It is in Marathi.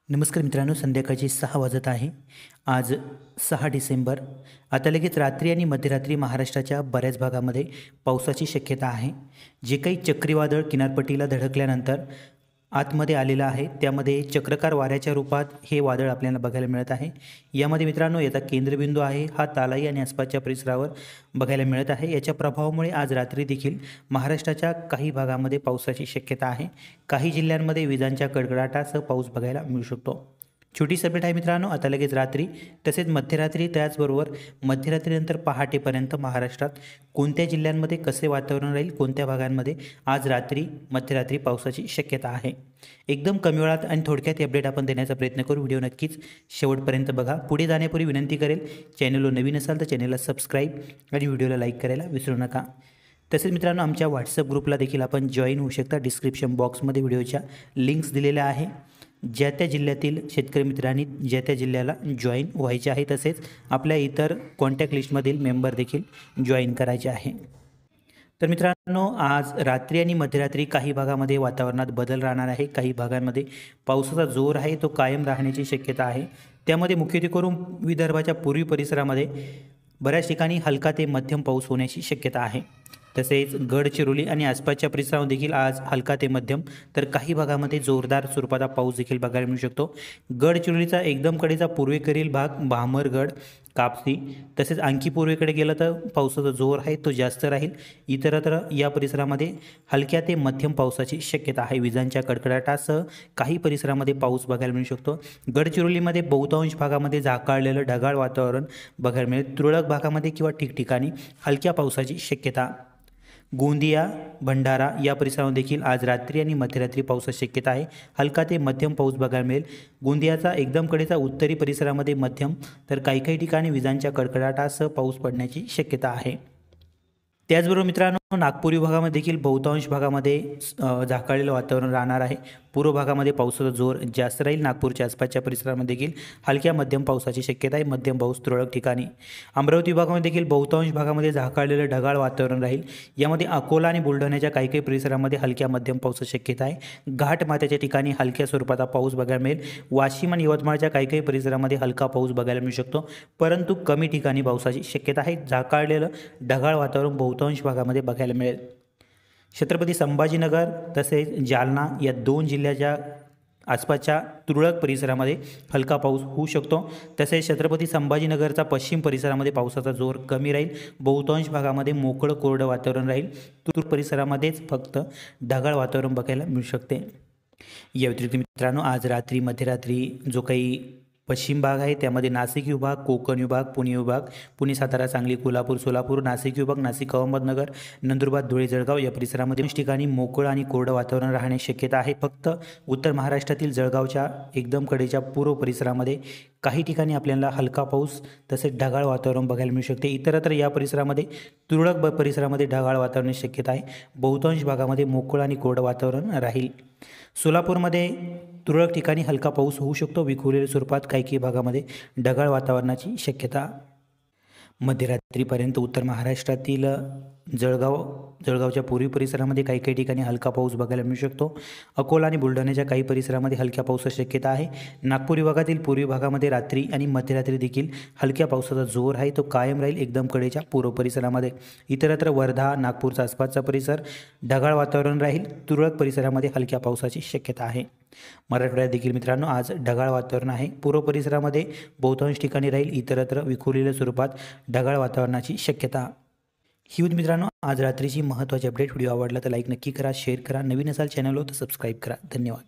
नमस्कार मित्रांनो, संध्याकाळचे 6 वाजत आहे. आज 6 डिसेंबर. आता लगेच रात्री आणि मध्यरात्री महाराष्ट्राच्या बऱ्याच भागामध्ये पावसाची शक्यता आहे. जे काही चक्रीवादळ किनारपट्टीला धडकल्यानंतर आतमध्ये आलेलं आहे, त्यामध्ये चक्राकार वाऱ्याच्या रूपात हे वादळ आपल्याला बघायला मिळत आहे. यामध्ये मित्रांनो याचा केंद्रबिंदू आहे हा तालाई आणि आसपासच्या परिसरावर बघायला मिळत आहे. याच्या प्रभावामुळे आज रात्री देखील महाराष्ट्राच्या काही भागामध्ये पावसाची शक्यता आहे. काही जिल्ह्यांमध्ये विजांच्या कडकडाटासह पाऊस बघायला मिळू शकतो. छोटी अपडेट आहे मित्रांनो. आता लगेच रात्री तसेच मध्यरात्री, त्याचबरोबर मध्यरात्रीनंतर पहाटेपर्यंत महाराष्ट्रात कोणत्या जिल्ह्यांमध्ये कसे वातावरण राहील, कोणत्या भागांमध्ये आज रात्री मध्यरात्री पावसाची शक्यता आहे, एकदम कमी वेळात आणि थोडक्यात अपडेट आपण देण्याचा प्रयत्न करू. व्हिडिओ नक्कीच शेवटपर्यंत बघा. पुढे जाण्यापूर्वी विनंती करेल, चॅनलवर नवीन असाल तर चॅनलला सबस्क्राईब आणि व्हिडिओला लाईक करायला विसरू नका. तसेच मित्रांनो आमच्या व्हॉट्सअप ग्रुपला देखील आपण जॉईन होऊ शकता. डिस्क्रिप्शन बॉक्समध्ये व्हिडिओच्या लिंक्स दिलेल्या आहे. ज्या त्या जिल्ह्यातील शेतकरी मित्रांनी ज्या त्या जिल्ह्याला जॉईन व्हायचे आहे, तसेच आपल्या इतर कॉन्टॅक्ट लिस्टमधील मेंबर देखील जॉईन करायचे आहे. तर मित्रांनो आज रात्री आणि मध्यरात्री काही भागामध्ये वातावरणात बदल राहणार आहे. काही भागांमध्ये पावसाचा जोर आहे तो कायम राहण्याची शक्यता आहे. त्यामध्ये मुख्यत्वे करून विदर्भाच्या पूर्वी परिसरामध्ये बऱ्याच ठिकाणी हलका ते मध्यम पाऊस होण्याची शक्यता आहे. तसेच गडचिरोली आणि आसपासच्या परिसरामध्ये देखील आज हलका ते मध्यम तर काही भागामध्ये जोरदार स्वरूपाचा पाऊस देखील बघायला मिळू शकतो. गडचिरोलीचा एकदम कडेचा पूर्वेकडील भाग भामरगड, कापसी, तसेच आणखी पूर्वेकडे गेलं तर पावसाचा जोर आहे तो जास्त राहील. इतरत्र या परिसरामध्ये हलक्या ते मध्यम पावसाची शक्यता आहे. विजांच्या कडकडाटासह काही परिसरामध्ये पाऊस बघायला मिळू शकतो. गडचिरोलीमध्ये बहुतांश भागामध्ये झाकाळलेलं ढगाळ वातावरण बघायला मिळेल. तुरळक भागामध्ये किंवा ठिकठिकाणी हलक्या पावसाची शक्यता. गोंदिया, भंडारा या परिसरामध्ये देखील आज रात्री आणि मध्यरात्री पावसाची शक्यता आहे. हलका ते मध्यम पाऊस बघायला मिळेल. गोंदियाचा एकदम कडेचा उत्तरी परिसरामध्ये मध्यम तर काही ठिकाणी विजांच्या कडकडाटासह पाऊस पडण्याची शक्यता आहे. त्याचबरोबर मित्रांनो नागपूर विभागामध्ये देखील बहुतांश भागामध्ये झाकाळलेलं वातावरण राहणार आहे. पूर्व भागामध्ये पावसाचा जोर जास्त राहील. नागपूरच्या आसपासच्या परिसरामध्ये देखील हलक्या मध्यम पावसाची शक्यता आहे. मध्यम पाऊस तुरळक ठिकाणी. अमरावती विभागामध्ये देखील बहुतांश भागामध्ये झाकाळलेलं ढगाळ वातावरण राहील. यामध्ये अकोला आणि बुलढाण्याच्या काही परिसरामध्ये हलक्या मध्यम पावसाची शक्यता आहे. घाटमाथ्याच्या ठिकाणी हलक्या स्वरूपाचा पाऊस बघायला मिळेल. वाशिम आणि यवतमाळच्या काही परिसरामध्ये हलका पाऊस बघायला मिळू शकतो, परंतु कमी ठिकाणी पावसाची शक्यता आहे. झाकाळलेलं ढगाळ वातावरण बहुतांश भागामध्ये बघायला मिळेल. छत्रपती संभाजीनगर तसेच जालना या दोन जिल्ह्याच्या आसपासच्या तुरळक परिसरामध्ये हलका पाऊस होऊ शकतो. तसेच छत्रपती संभाजीनगरचा पश्चिम परिसरामध्ये पावसाचा जोर कमी राहील. बहुतांश भागामध्ये मोकळं कोरडं वातावरण राहील. तूर परिसरामध्येच फक्त ढगाळ वातावरण बघायला मिळू शकते. या व्यतिरिक्त मित्रांनो आज रात्री मध्यरात्री जो काही पश्चिम भाग आहे त्यामध्ये नाशिक विभाग, कोकण विभाग, पुणे विभाग, पुणे, सातारा, सांगली, कोल्हापूर, सोलापूर, नाशिक विभाग, नाशिक, अहमदनगर, नंदुरबार, धुळे, जळगाव या परिसरामध्ये ठिकाणी मोकळं आणि कोरडं वातावरण राहण्याची शक्यता आहे. फक्त उत्तर महाराष्ट्रातील जळगावच्या एकदम कडेच्या पूर्व परिसरामध्ये काही ठिकाणी आपल्याला हलका पाऊस तसेच ढगाळ वातावरण बघायला मिळू शकते. इतरत्र या परिसरामध्ये तुरळक परिसरामध्ये ढगाळ वातावरणाची शक्यता आहे. बहुतांश भागामध्ये मोकळं आणि कोरडं वातावरण राहील. सोलापूरमध्ये तुरळक ठिकाणी हलका पाऊस होऊ शकतो. विखुरलेल्या स्वरूपात काही भागामध्ये ढगाळ वातावरणाची शक्यता. मध्यरात्रीपर्यंत उत्तर महाराष्ट्रातील जळगावच्या पूर्वी परिसरामध्ये काही ठिकाणी हलका पाऊस बघायला मिळू शकतो. अकोला आणि बुलढाण्याच्या काही परिसरामध्ये हलक्या पावसाची शक्यता आहे. नागपूर विभागातील पूर्वी भागामध्ये रात्री आणि मध्यरात्री देखील हलक्या पावसाचा जोर आहे तो कायम राहील एकदम कडेच्या पूर्व परिसरामध्ये. इतरत्र वर्धा, नागपूरचा आसपासचा परिसर ढगाळ वातावरण राहील. तुरळक परिसरामध्ये हलक्या पावसाची शक्यता आहे. मराठवाड्यात देखील मित्रांनो आज ढगाळ वातावरण आहे. पूर्व परिसरामध्ये बहुतांश ठिकाणी राहील. इतरत्र विखुरलेल्या स्वरूपात ढगाळ वातावरणाची शक्यता. ही होती मित्रांनो आज रात्रीची महत्त्वाची अपडेट. व्हिडिओ आवडला तर लाईक नक्की करा, शेअर करा. नवीन असाल चॅनलवर तर सबस्क्राईब करा. धन्यवाद.